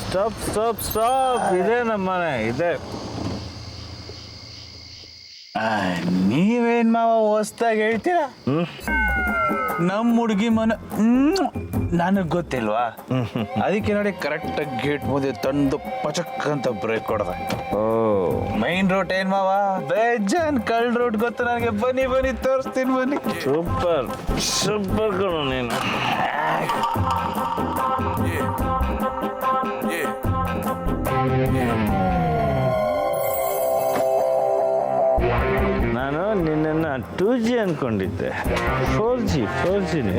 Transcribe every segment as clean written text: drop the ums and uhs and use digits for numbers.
Stop ಇದೆ ನಮ್ಮನೆ ಇದೆ. ನೀವೇನ್ ಮಾವ ಹೊಸ್ದಾಗಿ ಹೇಳ್ತೀರಾ? ನಮ್ಮ ಹುಡುಗಿ ಮನೆ ನನಗ್ ಗೊತ್ತಿಲ್ವಾ? ಅದಕ್ಕೆ ನೋಡಿ ಕರೆಕ್ಟಾಗಿ ಗೇಟ್ ಮುಂದೆ ತಂದು ಪಚಕ್ ಅಂತ ಬ್ರೇಕ್ ಕೊಡ್ದೆ. ಮೈನ್ ರೋಡ್ ಏನ್ ಮಾವ? ಬೇಜಾನ್ ಕಳ್ಳ ರೋಡ್ ಗೊತ್ತು ನನಗೆ. ಬನ್ನಿ ತೋರಿಸ್ತೀನಿ ಬನ್ನಿ. ಸೂಪರ್ ಕಣೋ ನೀನು. ನಾನು ನಿನ್ನ 2G ಅನ್ಕೊಂಡಿದ್ದೆ. 4G.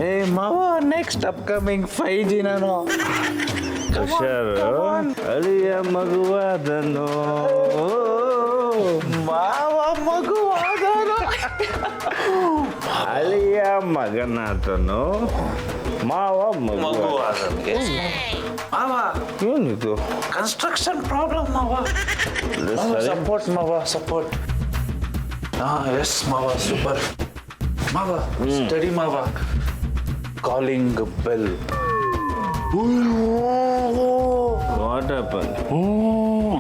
ಏ ಮಾವ, ನೆಕ್ಸ್ಟ್ ಅಪ್ಕಮಿಂಗ್ 5G ನಾನು. ಹುಷಾರು, ಅಳಿಯ ಮಗುವಾದನು ಮಾವ, ಮಗುವಾದನು ಅಳಿಯ ಮಗನಾದನು ಮಾವ ಮಗುವಾದನು. ಮಾವ ಏನಿದು? ಕನ್ಸ್ಟ್ರಕ್ಷನ್ ಪ್ರಾಬ್ಲಮ್ ಮಾವ. ಸಪೋರ್ಟ್ ಮಾವ, ಸಪೋರ್ಟ್. ಎಸ್ ಮಾವ, ಸೂಪರ್ ಮಾವ. ಸ್ಟಡಿ ಮಾವ. Calling bell. What happen?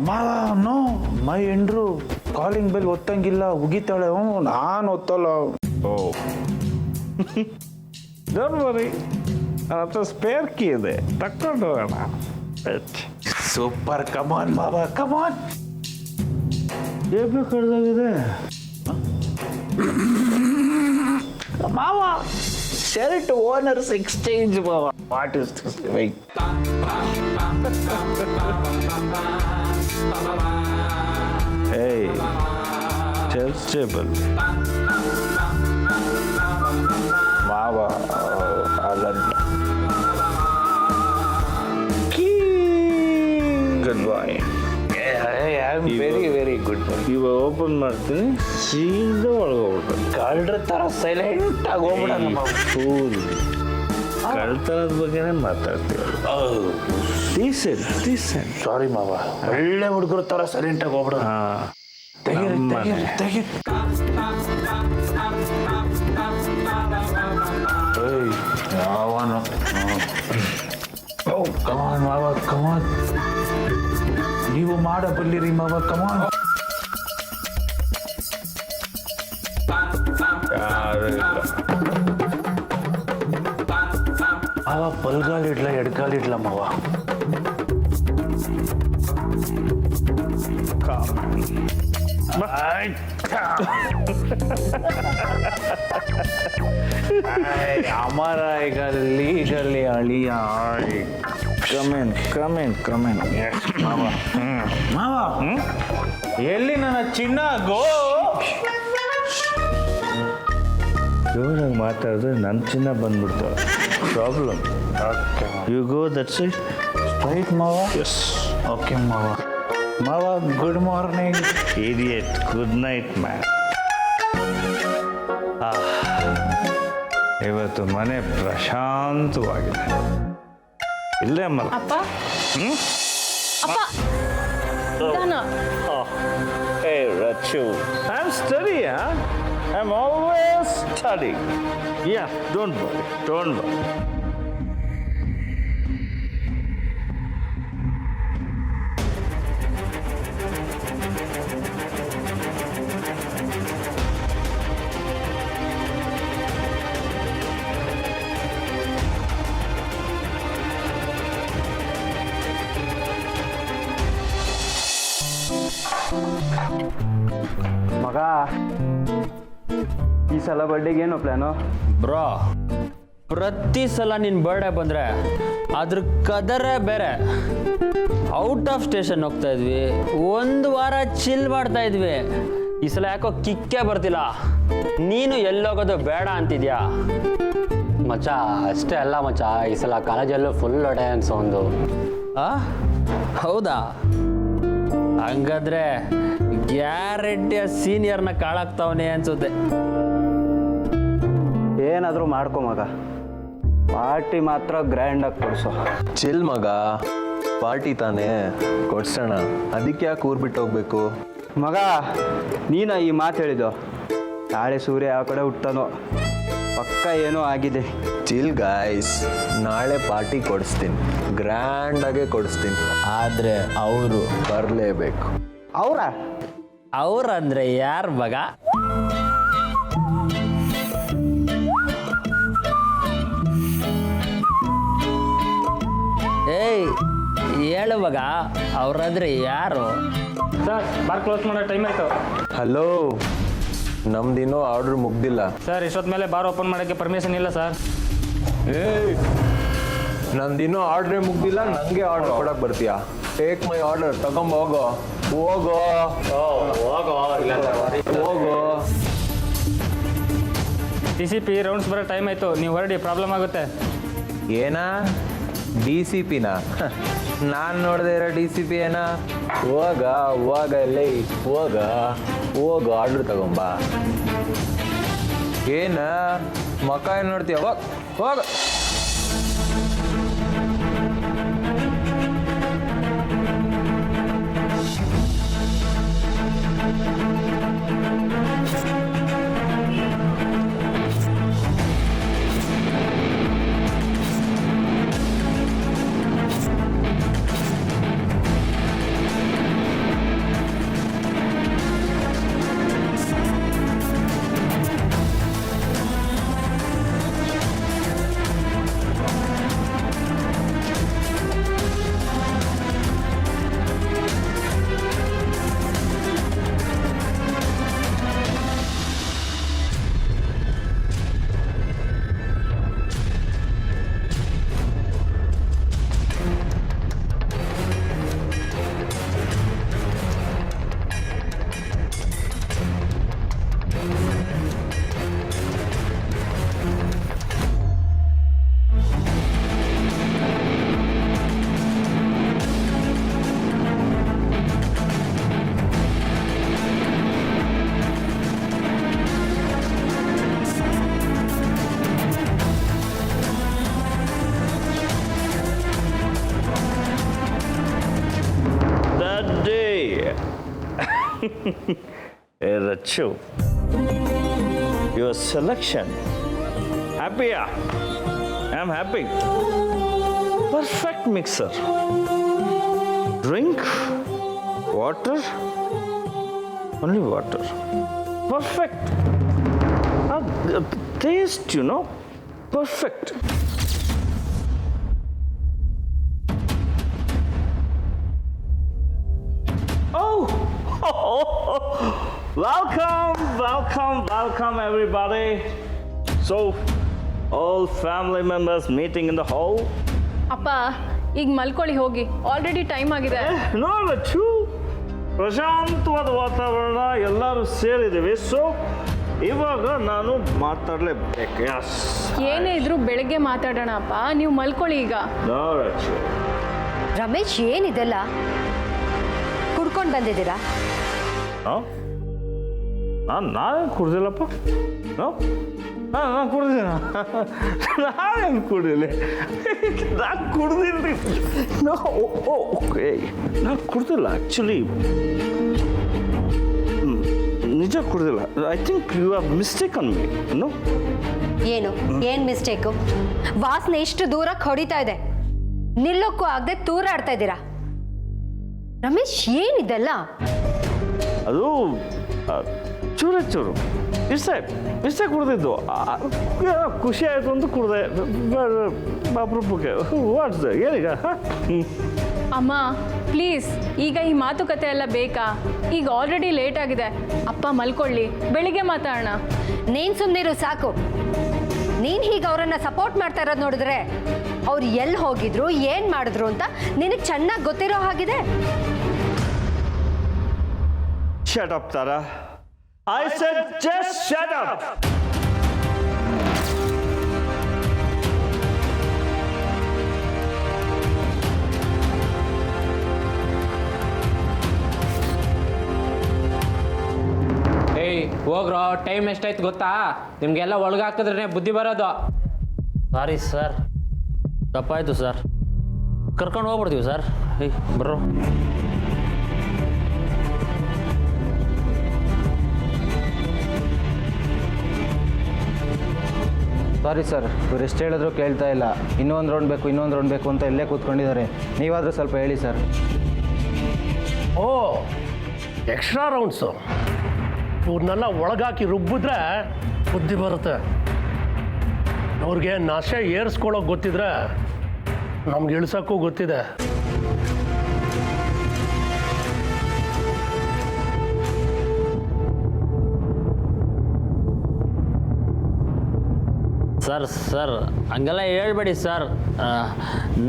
ಮಾವ, ನೋ, ಮೈ ಎಂಡ್ರು ಕಾಲಿಂಗ್ ಬೆಲ್ ಒತ್ತಂಗಿಲ್ಲ, ಉಗಿತಾಳೆ. ನಾನು ಒತ್ತಲ್ಲ. ಡೋಂಟ್ ವರಿ, ನನ್ನ ಹತ್ರ ಸ್ಪೇರ್ ಕೀ ಇದೆ, ತಕ್ಕೊಂಡು ಹೋಗೋಣ. ಸೂಪರ್, ಕಮಾನ್ ಮಾವ, ಕಮಾನ್. ಜೇಬು ಕಡ್ದಾಗಿದೆ ಮಾವ. ಶರ್ಟ್ ಓನರ್ಸ್ ಎಕ್ಸ್ಚೇಂಜ್ ಮಾವ. What is this? ವೈಟ್. ಏಯ್, ಚರ್ಚ್ ಟೇಬಲ್ ಮಾವ. ಅಲಂಟ. Good boy. Very good. ಇವಾಗ ಓಪನ್ ಮಾಡ್ತೀನಿ, ಸೀದಾ ಒಳಗೋಗ್ಬಿಟ್ಟು ಕಳ್ರ ತರ ಸೈಲೆಂಟ್ ಆಗಿ ಹೋಗ್ಬಿಡೋಣ. ಫೂಲ್ ಕಳ್ತನದ ಬಗ್ಗೆನೇ ಮಾತಾಡ್ತೀವಿ. ಸಾರಿ ಮಾವ, ಒಳ್ಳೆ ಹುಡುಗರ ತರ ಸೈಲೆಂಟ್ ಆಗಿ ಹೋಗ್ಬಿಡೋಣ. ತೆಗಿ. ಯಾವನು? ಕಮಾನ್ ಮಾವ, ಕಮಾನ್. ನೀವು ಮಾಡಬಲ್ಲಿರಿ ಮಾವ, ಕಮಾನ್. ಮಾವ, ಬಲ್ಗಾಲಿಡ್ಲ ಎಡ್ಗಾಲಿಡ್ಲ ಮಾವ. ಅಮರ ಈಗ ಲೀಗಲಿ ಅಳಿಯ. ಕಮೆನ್. ಮಾವ, ಎಲ್ಲಿ ನನ್ನ ಚಿನ್ನ? ಗೋ. ಜೋರಾಗಿ ಮಾತಾಡಿದ್ರೆ ನನ್ನ ಚಿನ್ನ ಬಂದ್ಬಿಡ್ತಾವೆ. Problem. You go, that's it. Right ಮಾವ? ಎಸ್. ಓಕೆ ಮಾವ. ಮಾವ, good morning. Idiot, good night man. ಇವತ್ತು ಮನೆ ಪ್ರಶಾಂತವಾಗಿದೆ. ಇಲ್ಲೇ ಅಮ್ಮ. ಅಪ್ಪ. Hey, Rachu. I'm studying. I'm always studying. Yeah, don't worry. ಮಗ, ಈ ಸಲ ಬರ್ಡೇಗೆ ಏನು ಪ್ಲ್ಯಾನು? ಬ್ರೋ, ಪ್ರತಿ ಸಲ ನಿನ್ನ ಬರ್ಡೇ ಬಂದರೆ ಅದ್ರ ಕದರೇ ಬೇರೆ. ಔಟ್ ಆಫ್ ಸ್ಟೇಷನ್ ಹೋಗ್ತಾ ಇದ್ವಿ, 1 ವಾರ ಚಿಲ್ ಮಾಡ್ತಾ ಇದ್ವಿ. ಈ ಸಲ ಯಾಕೋ ಕಿಕ್ಕೇ ಬರ್ತಿಲ್ಲ. ನೀನು ಎಲ್ಲೋಗೋದು ಬೇಡ ಅಂತಿದ್ಯಾ? ಮಚ್ಚ ಅಷ್ಟೇ ಅಲ್ಲ ಮಚ್ಚ, ಈ ಸಲ ಕಾಲೇಜಲ್ಲೂ ಫುಲ್ ಡ್ಯಾನ್ಸ್ ಒಂದು. ಹೌದಾ? ಹಂಗಾದ್ರೆ ಗ್ಯಾರಂಟಿಯ ಸೀನಿಯರ್ನ ಕಾಳಾಗ್ತಾವನೆ ಅನ್ಸುತ್ತೆ. ಏನಾದರೂ ಮಾಡ್ಕೊ ಮಗ, ಪಾರ್ಟಿ ಮಾತ್ರ ಗ್ರ್ಯಾಂಡಾಗಿ ಕೊಡಿಸೋ. ಚಿಲ್ ಮಗ, ಪಾರ್ಟಿ ತಾನೇ ಕೊಡ್ಸೋಣ, ಅದಕ್ಕೆ ಯಾಕೆ ಊರು ಬಿಟ್ಟು ಹೋಗ್ಬೇಕು? ಮಗ, ನೀನ ಈ ಮಾತು ಹೇಳಿದ್ದು. ನಾಳೆ ಸೂರ್ಯ ಯಾವ ಕಡೆ ಹುಟ್ತಾನೋ ಪಕ್ಕ ಏನೋ ಆಗಿದೆ. ಚಿಲ್ ಗಾಯ್ಸ್, ನಾಳೆ ಪಾರ್ಟಿ ಕೊಡಿಸ್ತೀನಿ, ಗ್ರ್ಯಾಂಡಾಗೆ ಕೊಡಿಸ್ತೀನಿ. ಆದರೆ ಅವರು ಬರಲೇಬೇಕು. ಅವ್ರಂದ್ರೆ ಯಾರು ಮಗ? ಏಯ್ ಹೇಳು ಮಗ, ಅವ್ರಂದ್ರೆ ಯಾರು? ಸರ್ ಬಾರ್ ಕ್ಲೋಸ್ ಮಾಡೋ ಟೈಮ್ ಆಯಿತು. ಹಲೋ, ನಮ್ದಿನ್ನೂ ಆರ್ಡ್ರ್ ಮುಗ್ದಿಲ್ಲ. ಸರ್ ಇಷ್ಟೊತ್ತ ಮೇಲೆ ಬಾರ್ ಓಪನ್ ಮಾಡೋಕ್ಕೆ ಪರ್ಮಿಷನ್ ಇಲ್ಲ ಸರ್. ಏಯ್, ನಂದಿನ್ನೂ ಆರ್ಡ್ರೇ ಮುಗ್ದಿಲ್ಲ, ನನಗೆ ಆರ್ಡರ್ ಕೊಡಕ್ಕೆ ಬರ್ತೀಯಾ? ಟೇಕ್ ಮೈ ಆರ್ಡರ್, ತಗೊಂಬೋಗೋ. ಹೋಗೋ ಹೋಗೋ. TCP ರೌಂಡ್ಸ್ ಬರೋ ಟೈಮ್ ಆಯಿತು, ನೀವು ಹೊರಡಿ, ಪ್ರಾಬ್ಲಮ್ ಆಗುತ್ತೆ. ಏನಾ DCPನ? ನಾನು ನೋಡದೆ ಇರೋ DCP ಏನಾ? ಹೋಗ ಎಲ್ಲೇ ಹೋಗ ಆರ್ಡ್ರ್ ತಗೊಂಬಾ. ಏನ ಮಕ ಏನು ನೋಡ್ತೀಯ? ಹೋಗ. Hey Rachu, your selection. Happy? I'm happy. Perfect mixer. Drink, water, only water. Perfect. Taste, you know, perfect. Welcome everybody. So, all family members meeting in the hall. ಅಪ್ಪ ಈಗ ಮಲ್ಕೊಳ್ಳಿ ಹೋಗಿ, ಆಲ್ರೆಡಿ ಟೈಮ್ ಆಗಿದೆ. No, Rachu. ಪ್ರಶಾಂತವಾದ ವಾತಾವರಣ, ಎಲ್ಲರೂ ಸೇರಿದ್ದೀವಿ. So ಇವಾಗ ನಾನು ಮಾತಾಡಲೇಬೇಕು. ಏನೇ ಇದ್ರೂ ಬೆಳಗ್ಗೆ ಮಾತಾಡೋಣ ಅಪ್ಪ, ನೀವು ಮಲ್ಕೊಳ್ಳಿ ಈಗ. No, Rachu. ರಮೇಶ್ ಏನಿದೆಲ್ಲ ಕುಡ್ಕೊಂಡು ಬಂದಿದ್ದೀರಾ? ನಾನೇನು ಕುಡ್ದಿಲ್ಲಪ್ಪ. ನಾನು ಕುಡ್ದಿನ? ನಾನೇನು ಕುಡಿಲಿ? ನಾನು ಕುಡ್ದಿಲ್ಲ. ಓಕೆ, ನಾನು ಕುಡ್ದಿಲ್ಲ ಆ್ಯಕ್ಚುಲಿ. ನಿಜ ಕುಡ್ದಿಲ್ಲ. I think you are mistake on me. ಏನು ಮಿಸ್ಟೇಕು? ವಾಸನೆ ಇಷ್ಟು ದೂರಕ್ಕೆ ಹೊಡಿತಾ ಇದೆ, ನಿಲ್ಲೋಕ್ಕೂ ಆಗದೆ ತೂರಾಡ್ತಾ ಇದ್ದೀರಾ. ರಮೇಶ್ ಏನಿದೆಲ್ಲ? ಅದು ಚೂರು ಇಷ್ಟೇ ಕುಡ್ದಿದ್ದು. ಖುಷಿ ಆಯಿತು ಅಂತ ಕುಡ್ದೆ ಅಪರೂಪಕ್ಕೆ. ವಾಟ್ಸ್ ಏನೀಗ? ಅಮ್ಮ ಪ್ಲೀಸ್, ಈಗ ಈ ಮಾತುಕತೆ ಎಲ್ಲ ಬೇಕಾ? ಈಗ ಆಲ್ರೆಡಿ ಲೇಟ್ ಆಗಿದೆ. ಅಪ್ಪ ಮಲ್ಕೊಳ್ಳಿ, ಬೆಳಿಗ್ಗೆ ಮಾತಾಡೋಣ. ನೀನ್ ಸುಮ್ಮನಿರು ಸಾಕು. ನೀನ್ ಹೀಗೆ ಅವರನ್ನ ಸಪೋರ್ಟ್ ಮಾಡ್ತಾ ಇರೋದು ನೋಡಿದ್ರೆ ಅವ್ರು ಎಲ್ಲಿ ಹೋಗಿದ್ರು, ಏನ್ ಮಾಡಿದ್ರು ಅಂತ ನಿನಗೆ ಚೆನ್ನಾಗಿ ಗೊತ್ತಿರೋ ಹಾಗಿದೆ. Shut up, Tara. I said just shut up. ಏಯ್ ಹೋಗ್ರೋ, ಟೈಮ್ ಎಷ್ಟಾಯ್ತು ಗೊತ್ತಾ? ನಿಮಗೆಲ್ಲ ಒಳಗಾಕಿದ್ರೆ ಬುದ್ಧಿ ಬರೋದು. ಸಾರಿ ಸರ್, ತಪ್ಪಾಯಿತು ಸರ್. ಕರ್ಕೊಂಡು ಹೋಗ್ಬಿಡ್ತೀವಿ ಸರ್. ಏಯ್ ಬರ್ರೋ. ಸಾರಿ ಸರ್, ಇವ್ರು ಎಷ್ಟು ಹೇಳಿದ್ರು ಕೇಳ್ತಾ ಇಲ್ಲ. ಇನ್ನೊಂದು ರೌಂಡ್ ಬೇಕು ಅಂತ ಇಲ್ಲೇ ಕೂತ್ಕೊಂಡಿದ್ದಾರೆ. ನೀವಾದರೂ ಸ್ವಲ್ಪ ಹೇಳಿ ಸರ್. ಓ, ಎಕ್ಸ್ಟ್ರಾ ರೌಂಡ್ಸು. ಇವ್ರನ್ನೆಲ್ಲ ಒಳಗಾಕಿ ರುಬ್ಬಿದ್ರೆ ಬುದ್ಧಿ ಬರುತ್ತೆ. ಅವ್ರಿಗೆ ನಶೆ ಏರಿಸ್ಕೊಳ್ಳೋಕೆ ಗೊತ್ತಿದ್ರೆ ನಮ್ಗೆ ಇಳಿಸೋಕ್ಕೂ ಗೊತ್ತಿದೆ. ಸರ್ ಹಂಗೆಲ್ಲ ಹೇಳ್ಬೇಡಿ ಸರ್.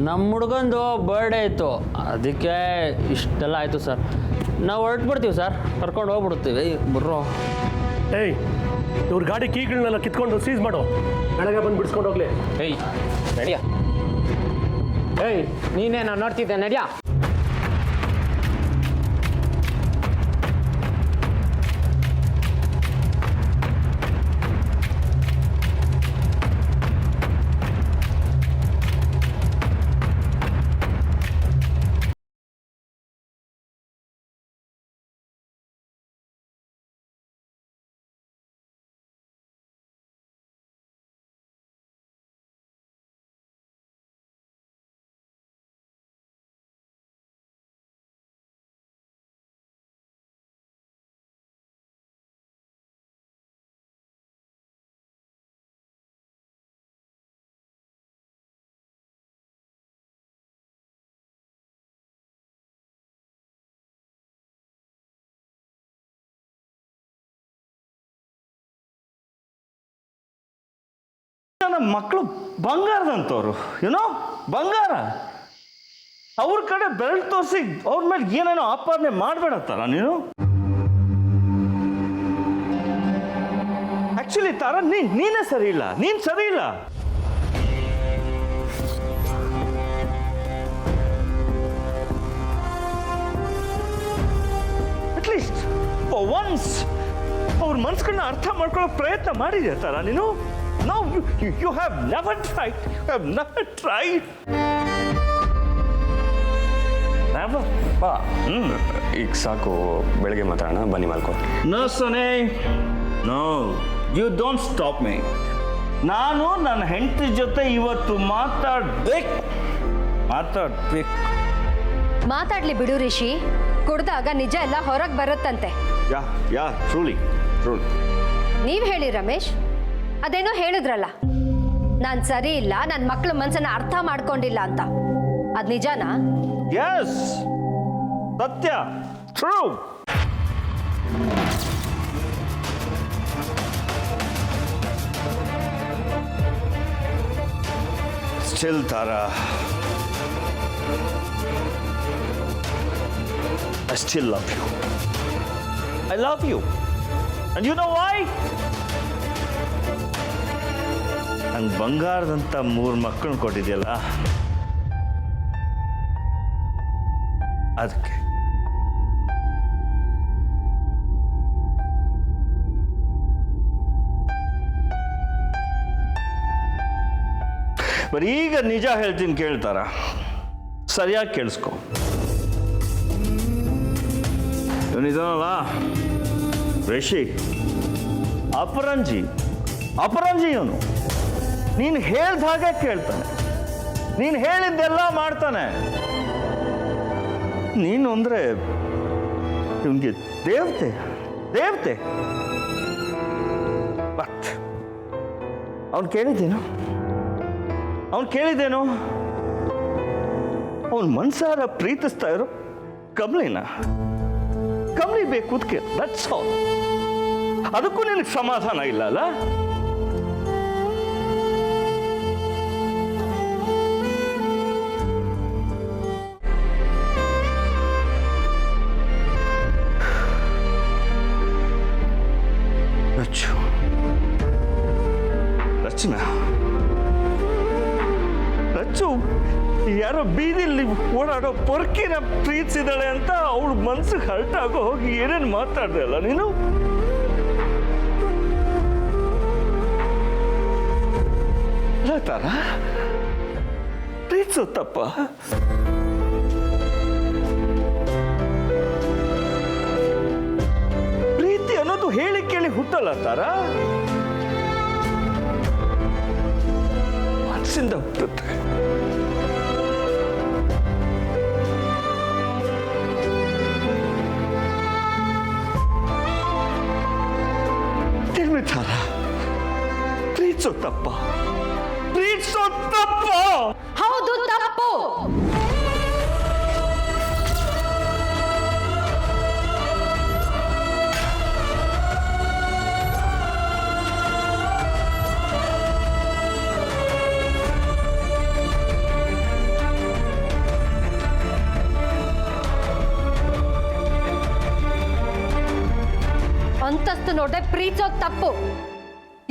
ನಮ್ಮ ಹುಡ್ಗಂದು ಬರ್ಡೇ ಇತ್ತು, ಅದಕ್ಕೆ ಇಷ್ಟೆಲ್ಲ ಆಯಿತು ಸರ್. ನಾವು ಹೊರಟ್ಬಿಡ್ತೀವಿ ಸರ್, ಕರ್ಕೊಂಡು ಹೋಗ್ಬಿಡ್ತೀವಿ. ಬರ್ರೋ. ಏಯ್, ಇವ್ರ ಗಾಡಿ ಕೀಗಳನ್ನೆಲ್ಲ ಕಿತ್ಕೊಂಡು ಸೀಸ್ ಮಾಡು. ಬೆಳಗ್ಗೆ ಬಂದು ಬಿಡಿಸ್ಕೊಂಡು ಹೋಗ್ಲಿ. ಏಯ್ ನಡಿಯ. ಏಯ್ ನೀನೇನೋ ನೋಡ್ತಿದ್ದೆ, ನಡಿಯ. ನಮ್ಮ ಮಕ್ಕಳು ಬಂಗಾರದಂಥವ್ರು, ಏನೋ ಬಂಗಾರ. ಅವ್ರ ಕಡೆ ಬೆರಳು ತೋರಿಸಿ ಅವ್ರ ಮೇಲೆ ಏನೇನೋ ಆಪಾದನೆ ಮಾಡಬೇಡತ್ತಾರ ನೀನು. ಆಕ್ಚುಲಿ ತಾರ ನೀನೇ ಸರಿ ಇಲ್ಲ, ನೀನ್ ಸರಿ ಇಲ್ಲ. ಅಟ್ಲೀಸ್ಟ್ ಒನ್ಸ್ ಅವ್ರ ಮನ್ಸ್ಗಳನ್ನ ಅರ್ಥ ಮಾಡ್ಕೊಳ್ಳೋ ಪ್ರಯತ್ನ ಮಾಡಿದ್ಯಾ ತಾರ ನೀನು? No, you have never tried. You have never tried. Never. ಬಾ. ಈಗ ಸಾಕು, ಬೆಳಗ್ಗೆ ಮಾತಾಡೋಣ, ಬನ್ನಿ ಮಲ್ಕೋ. No, Sonny. No, you don't stop me. ನಾನು ನನ್ನ ಹೆಂಡತಿ ಜೊತೆ ಇವತ್ತು ಮಾತಾಡ್ಬೇಕು. ಮಾತಾಡ್ಲಿ ಬಿಡು ರಿಷಿ. ಕುಡ್ದಾಗ ನಿಜ ಎಲ್ಲ ಹೊರಗೆ ಬರುತ್ತಂತೆ. ಯಾ ಟ್ರೂಲಿ. ನೀವ್ ಹೇಳಿ ರಮೇಶ್, ಅದೇನೋ ಹೇಳಿದ್ರಲ್ಲ, ನಾನ್ ಸರಿ ಇಲ್ಲ, ನನ್ನ ಮಕ್ಳ ಮನ್ಸನ್ನ ಅರ್ಥ ಮಾಡ್ಕೊಂಡಿಲ್ಲ ಅಂತ. ಅದ್ ನಿಜಾನಾ? ಎಸ್, ಸತ್ಯ, true. Still Tara, I still love you. I love you. And you know why? ನಂಗೆ ಬಂಗಾರದಂಥ 3 ಮಕ್ಕಳನ್ನ ಕೊಟ್ಟಿದ್ಯಲ್ಲ, ಅದಕ್ಕೆ. ಬರೀ ಈಗ ನಿಜ ಹೇಳ್ತೀನಿ, ಕೇಳ್ತಾರ? ಸರಿಯಾಗಿ ಕೇಳಿಸ್ಕೊ. ಇವನಿದಾನಲ್ಲ ರಿಷಿ, ಅಪರಂಜಿ ಇವನು. ನೀನು ಹೇಳ್ದ ಹಾಗೆ ಕೇಳ್ತಾನೆ, ನೀನು ಹೇಳಿದ್ದೆಲ್ಲ ಮಾಡ್ತಾನೆ. ನೀನು ಅಂದ್ರೆ ಇವನಿಗೆ ದೇವತೆ. ಬಟ್ ಅವನು ಕೇಳಿದ್ದೇನು? ಅವನು ಮನ್ಸಾರ ಪ್ರೀತಿಸ್ತಾ ಇರೋ ಕಮ್ಲಿ ಬೇಕು ಅದಕ್ಕೆ. That's all. ಅದಕ್ಕೂ ನಿನಗೆ ಸಮಾಧಾನ ಇಲ್ಲ ಅಲ್ಲ? ರಚ್ಚು ಯಾರೋ ಬೀದಿಲಿ ಓಡಾಡೋ ಪೊರ್ಕಿನ ಪ್ರೀತಿಸಿದಾಳೆ ಅಂತ ಅವಳ ಮನ್ಸಿಗೆ ಹರ್ಟ್ ಆಗೋ ಹೋಗಿ ಏನೇನು ಮಾತಾಡ್ದೆ ಅಲ್ಲ ನೀನು? ತಾರ, ಪ್ರೀತಿಸೋ ತಪ್ಪ? ಪ್ರೀತಿ ಅನ್ನೋದು ಹೇಳಿ ಕೇಳಿ ಹುಟ್ಟಲ್ಲ ತಾರ. ಮನಸ್ಸಿಂದ ಹುಟ್ಟುತ್ತೆ. ತಾರ, ಪ್ರೀತಿಸೋ ತಪ್ಪ? ಪ್ರೀತಿಸೋ ತಪ್ಪ? ಹೌದು, ತಪ್ಪು. ಅಂತಸ್ತು ನೋಡ್ದೆ ಪ್ರೀತಿಸೋದು ತಪ್ಪು,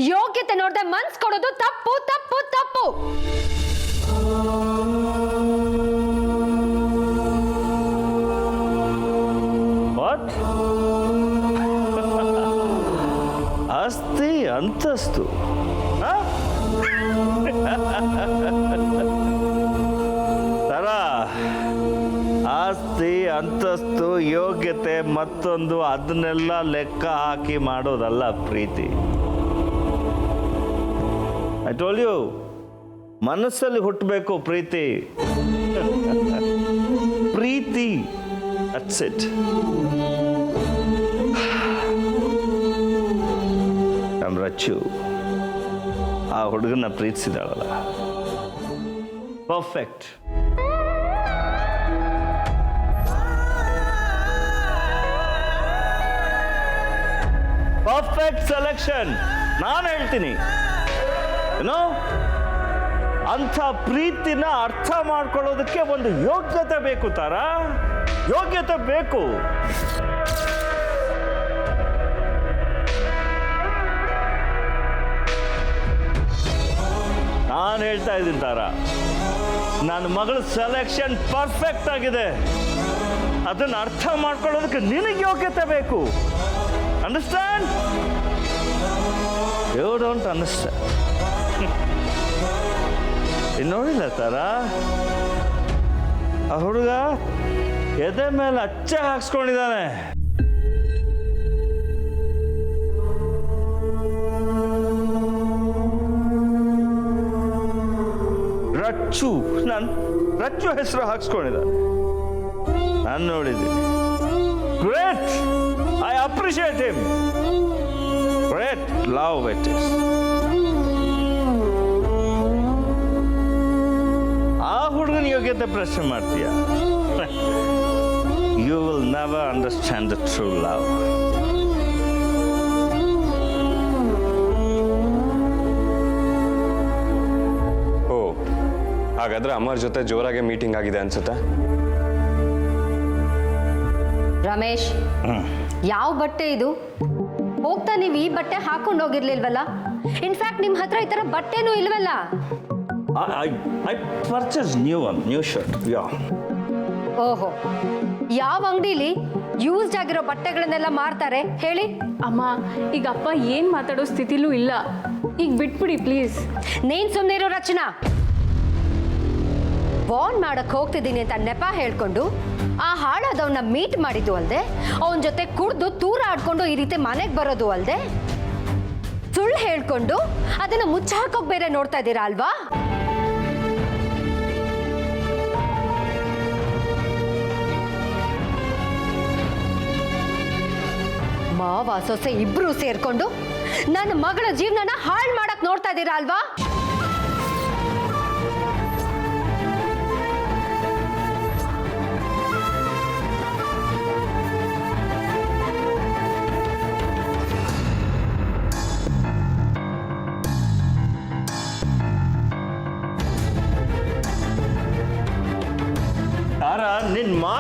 ಯೋಗ್ಯತೆ ನೋಡ್ದೆ ಮನ್ಸ್ ಕೊಡೋದು ತಪ್ಪು ತಪ್ಪು ತಪ್ಪು. ವಾಟ್? ಆಸ್ತಿ ಅಂತಸ್ತು? ತರ ಆಸ್ತಿ ಅಂತಸ್ತು ಯೋಗ್ಯತೆ ಮತ್ತೊಂದು ಅದನ್ನೆಲ್ಲ ಲೆಕ್ಕ ಹಾಕಿ ಮಾಡೋದಲ್ಲ ಪ್ರೀತಿ. ಐ ಟೋಲ್ಡ್ ಯು, ಮನಸ್ಸಲ್ಲಿ ಹುಟ್ಟಬೇಕು ಪ್ರೀತಿ. ಪ್ರೀತಿ, ದಟ್ಸ್ ಇಟ್. ನಮ್ಮ ರಚ್ಚು ಆ ಹುಡುಗನ ಪ್ರೀತಿಸಿದಾಳಲ್ಲ, ಪರ್ಫೆಕ್ಟ್. Perfect selection. ನಾನು ಹೇಳ್ತೀನಿ, ಏನೋ ಅಂಥ ಪ್ರೀತಿನ ಅರ್ಥ ಮಾಡ್ಕೊಳ್ಳೋದಕ್ಕೆ ಒಂದು ಯೋಗ್ಯತೆ ಬೇಕು ತಾರ, ಯೋಗ್ಯತೆ ಬೇಕು. ನಾನು ಹೇಳ್ತಾ ಇದ್ದೀನಿ ತಾರ, ನನ್ನ ಮಗಳ ಸೆಲೆಕ್ಷನ್ ಪರ್ಫೆಕ್ಟ್ ಆಗಿದೆ. ಅದನ್ನು ಅರ್ಥ ಮಾಡ್ಕೊಳ್ಳೋದಕ್ಕೆ ನಿನಗೆ ಯೋಗ್ಯತೆ ಬೇಕು. ಅಂಡರ್ಸ್ಟ್ಯಾಂಡ್? You don't understand. ನೋಡಿಲ್ಲ ತಾರ, ಆ ಹುಡುಗ ಎದೆ ಮೇಲೆ ಅಚ್ಚೆ ಹಾಕ್ಸ್ಕೊಂಡಿದ್ದಾನೆ. ರಚ್ಚು ಹೆಸರು ಹಾಕ್ಸ್ಕೊಂಡಿದ್ದಾನೆ. ನಾನು ನೋಡಿದ್ದೀನಿ. Great, I appreciate him. Great love it is. ಆ ಹುಡುಗನ ಯೋಗ್ಯತೆ ಪ್ರಶ್ನೆ ಮಾಡ್ತೀಯ? You will never understand the true love. ಓ, ಹಾಗಾದ್ರೆ ಅಮ್ಮರ ಜೊತೆ ಜೋರಾಗಿ ಮೀಟಿಂಗ್ ಆಗಿದೆ ಅನ್ಸುತ್ತೆ. ರಮೇಶ್, ಯಾವ ಬಟ್ಟೆ ಇದು? ಹೋಗ್ತಾ ನೀವು ಈ ಬಟ್ಟೆ ಹಾಕೊಂಡು ಹೋಗಿರ್ಲಿಲ್ವಲ್ಲ? ಇನ್ಫ್ಯಾಕ್ಟ್ ನಿಮ್ಮ ಹತ್ರ ಈ ಥರ ಬಟ್ಟೆನೂ ಇಲ್ವಲ್ಲ. I purchased new shirt. Yeah. ಓಹೋ, ಯಾವ ಅಂಗಡಿಲಿ ಯೂಸ್ಡ್ ಆಗಿರೋ ಬಟ್ಟೆಗಳನ್ನೆಲ್ಲ ಮಾರ್ತಾರೆ ಹೇಳಿ? ಅಮ್ಮ, ಈಗ ಅಪ್ಪ ಏನು ಮಾತಾಡೋ ಸ್ಥಿತಿಲೂ ಇಲ್ಲ. ಈಗ ಬಿಟ್ಬಿಡಿ ಪ್ಲೀಸ್. ನೀನ್ ಸುಮ್ಮನೆ ಇರೋ ರಚನಾ. ವಾರ್ನ್ ಮಾಡಕ್ ಹೋಗ್ತಿದ್ದೀನಿ ಅಂತ ನೆಪ ಹೇಳ್ಕೊಂಡು ಆ ಹಾಳಾದವನ್ನ ಮೀಟ್ ಮಾಡಿದ್ದು ಅಲ್ದೆ, ಅವನ ಜೊತೆ ಕುಡ್ದು ತೂರ ಆಡ್ಕೊಂಡು ಈ ರೀತಿ ಮನೆಗೆ ಬರೋದು ಅಲ್ದೆ, ಸುಳ್ಳು ಹೇಳ್ಕೊಂಡು ಅದನ್ನ ಮುಚ್ಚ ಹಾಕೋಕ್ ಬೇರೆ ನೋಡ್ತಾ ಇದ್ದೀರಾ ಅಲ್ವಾ? ಮಾವ ಸೊಸೆ ಇಬ್ರು ಸೇರ್ಕೊಂಡು ನನ್ನ ಮಗಳ ಜೀವನನ ಹಾಳು ಮಾಡಕ್ ನೋಡ್ತಾ ಇದ್ದೀರಾ ಅಲ್ವಾ?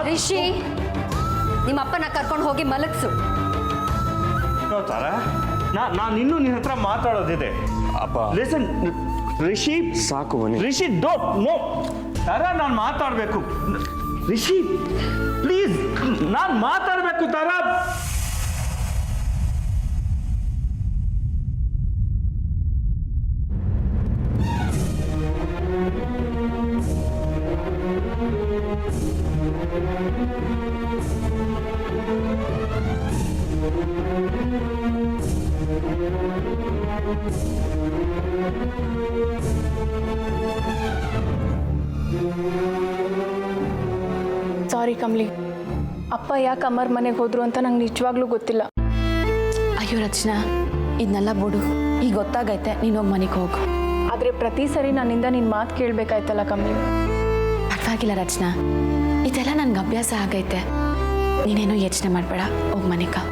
ರಿಷಿ, ನಿಮ್ಮ ಅಪ್ಪನ ಕರ್ಕೊಂಡು ಹೋಗಿ ಮಲಗಿಸು. ತಾರ, ನಾನು ಇನ್ನೂ ನಿನ್ನ ಹತ್ರ ಮಾತಾಡೋದಿದೆ. ಅಪ್ಪ, ಲಿಸನ್ ರಿಷಿ, ಸಾಕು ಬನ್ನಿ. Rishi, don't know. ತಾರ, ನಾನು ಮಾತಾಡಬೇಕು. ರಿಷಿ ಪ್ಲೀಸ್, ನಾನು ಮಾತಾಡಬೇಕು ತಾರ. ಸಾರಿ ಕಮ್ಲಿ, ಅಪ್ಪ ಯಾಕೆ ಅಮ್ಮರ ಮನೆಗೆ ಹೋದ್ರು ಅಂತ ನಂಗೆ ನಿಜವಾಗ್ಲೂ ಗೊತ್ತಿಲ್ಲ. ಅಯ್ಯೋ ರಚನಾ, ಇದನ್ನೆಲ್ಲ ಬಿಡು. ಈಗ ಗೊತ್ತಾಗೈತೆ, ನೀನು ಹೋಗಿ ಮನೆಗೆ ಹೋಗು. ಆದರೆ ಪ್ರತಿ ಸರಿ ನನ್ನಿಂದ ನಿನ್ನ ಮಾತು ಕೇಳಬೇಕಾಯ್ತಲ್ಲ ಕಮ್ಲಿ. ಪರವಾಗಿಲ್ಲ ರಚನಾ, ಇದೆಲ್ಲ ನನಗೆ ಅಭ್ಯಾಸ ಆಗೈತೆ. ನೀನೇನೋ ಯೋಚನೆ ಮಾಡಬೇಡ, ಹೋಗಿ ಮನೆಗೆ.